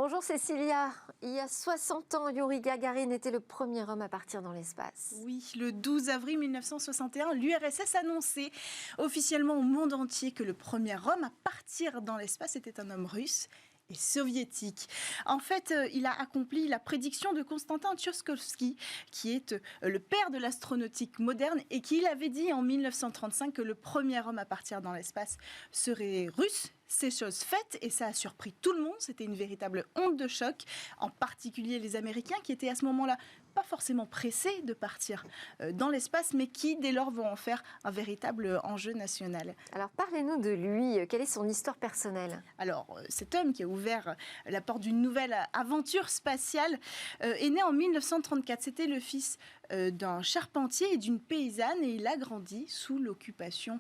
Bonjour Cécilia. Il y a 60 ans, Youri Gagarin était le premier homme à partir dans l'espace. Oui, le 12 avril 1961, l'URSS annonçait officiellement au monde entier que le premier homme à partir dans l'espace était un homme russe et soviétique. En fait, il a accompli la prédiction de Konstantin Tsiolkovsky, qui est le père de l'astronautique moderne et qui avait dit en 1935 que le premier homme à partir dans l'espace serait russe. C'est chose faite et ça a surpris tout le monde. C'était une véritable onde de choc, en particulier les Américains qui étaient à ce moment-là pas forcément pressés de partir dans l'espace, mais qui dès lors vont en faire un véritable enjeu national. Alors parlez-nous de lui. Quelle est son histoire personnelle ? Alors cet homme qui a ouvert la porte d'une nouvelle aventure spatiale est né en 1934. C'était le fils d'un charpentier et d'une paysanne et il a grandi sous l'occupation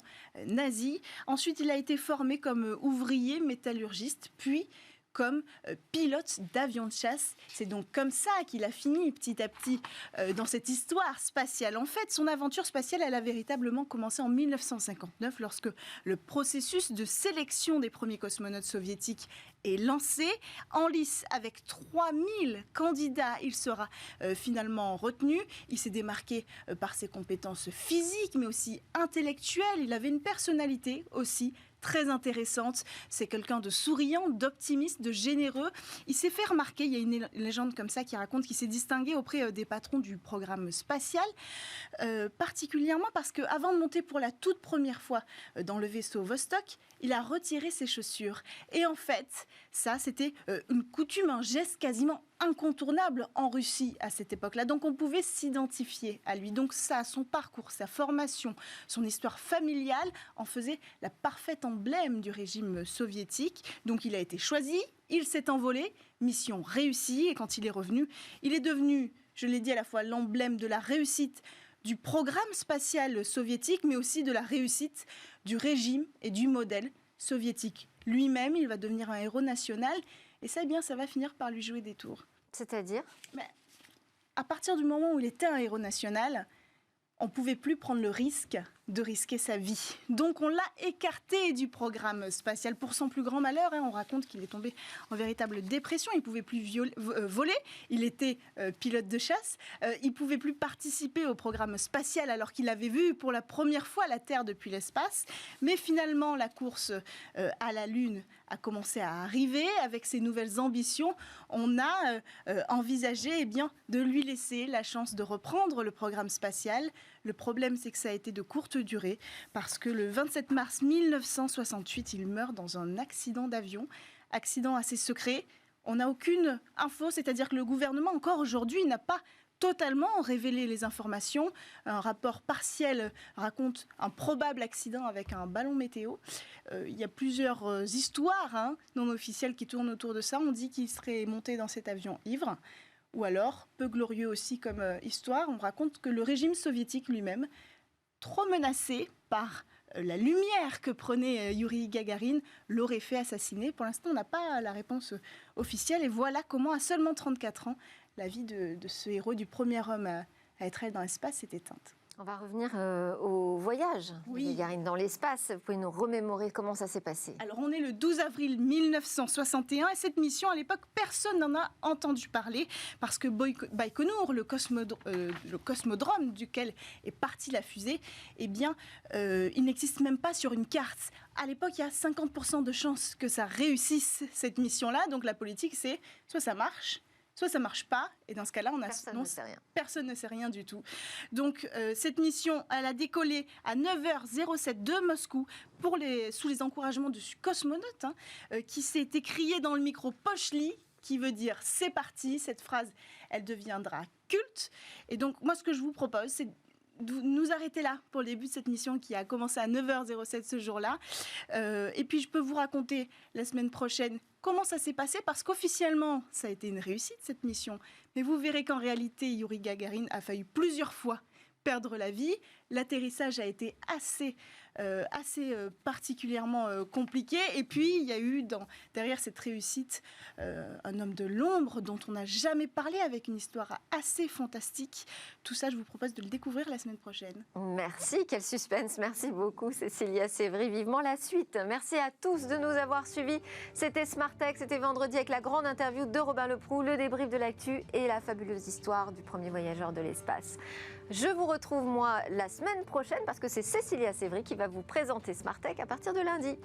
nazie. Ensuite, il a été formé comme ouvrier métallurgiste, puis comme pilote d'avion de chasse. C'est donc comme ça qu'il a fini petit à petit dans cette histoire spatiale. En fait, son aventure spatiale, elle a véritablement commencé en 1959 lorsque le processus de sélection des premiers cosmonautes soviétiques est lancé. En lice, avec 3000 candidats, il sera finalement retenu. Il s'est démarqué par ses compétences physiques, mais aussi intellectuelles. Il avait une personnalité aussi très intéressante. C'est quelqu'un de souriant, d'optimiste, de généreux. Il s'est fait remarquer, il y a une légende comme ça qui raconte qu'il s'est distingué auprès des patrons du programme spatial, particulièrement parce qu'avant de monter pour la toute première fois dans le vaisseau Vostok, il a retiré ses chaussures. Et en fait, ça, c'était une coutume, un geste quasiment incontournable en Russie à cette époque-là. Donc on pouvait s'identifier à lui. Donc ça, son parcours, sa formation, son histoire familiale en faisait la parfaite emblème du régime soviétique. Donc il a été choisi, il s'est envolé, mission réussie. Et quand il est revenu, il est devenu, je l'ai dit, à la fois l'emblème de la réussite du programme spatial soviétique, mais aussi de la réussite du régime et du modèle soviétique. Lui-même, il va devenir un héros national. Et ça, eh bien, ça va finir par lui jouer des tours. C'est-à-dire ? À partir du moment où il était un héros national, on ne pouvait plus prendre le risque de risquer sa vie. Donc on l'a écarté du programme spatial. Pour son plus grand malheur, on raconte qu'il est tombé en véritable dépression. Il ne pouvait plus voler. Il était pilote de chasse. Il ne pouvait plus participer au programme spatial alors qu'il avait vu pour la première fois la Terre depuis l'espace. Mais finalement, la course à la Lune a commencé à arriver. Avec ses nouvelles ambitions, on a envisagé de lui laisser la chance de reprendre le programme spatial. Le problème, c'est que ça a été de courte durée parce que le 27 mars 1968, il meurt dans un accident d'avion, accident assez secret. On n'a aucune info, c'est-à-dire que le gouvernement, encore aujourd'hui, n'a pas totalement révélé les informations. Un rapport partiel raconte un probable accident avec un ballon météo. Il y a plusieurs histoires non officielles qui tournent autour de ça. On dit qu'il serait monté dans cet avion ivre. Ou alors, peu glorieux aussi comme histoire, on raconte que le régime soviétique lui-même, trop menacé par la lumière que prenait Youri Gagarin, l'aurait fait assassiner. Pour l'instant, on n'a pas la réponse officielle. Et voilà comment, à seulement 34 ans, la vie de ce héros, du premier homme à être allé dans l'espace, s'est éteinte. On va revenir au voyage de Gagarin dans l'espace. Vous pouvez nous remémorer comment ça s'est passé ? Alors, on est le 12 avril 1961 et cette mission, à l'époque, personne n'en a entendu parler parce que Baïkonour, le cosmodrome duquel est partie la fusée, il n'existe même pas sur une carte. À l'époque, il y a 50% de chances que ça réussisse, cette mission-là. Donc, la politique, c'est soit ça marche, soit ça ne marche pas, et dans ce cas-là, personne ne sait rien du tout. Donc, cette mission, elle a décollé à 9h07 de Moscou sous les encouragements du cosmonaute, qui s'est écrié dans le micro « Pochli », qui veut dire « c'est parti ». Cette phrase, elle deviendra culte. Et donc, moi, ce que je vous propose, c'est de nous arrêter là pour le début de cette mission qui a commencé à 9h07 ce jour-là. Et puis, je peux vous raconter la semaine prochaine comment ça s'est passé, parce qu'officiellement, ça a été une réussite, cette mission. Mais vous verrez qu'en réalité, Youri Gagarin a failli plusieurs fois perdre la vie. l'atterrissage a été assez particulièrement compliqué. Et puis, il y a eu derrière cette réussite un homme de l'ombre dont on n'a jamais parlé, avec une histoire assez fantastique. Tout ça, je vous propose de le découvrir la semaine prochaine. Merci, quel suspense. Merci beaucoup, Cécilia Sévry. Vivement la suite. Merci à tous de nous avoir suivis. C'était Smart Tech, c'était vendredi avec la grande interview de Robin Leproux, le débrief de l'actu et la fabuleuse histoire du premier voyageur de l'espace. Je vous retrouve, moi, la semaine prochaine parce que c'est Cécilia Sévry qui va vous présenter Smart Tech à partir de lundi.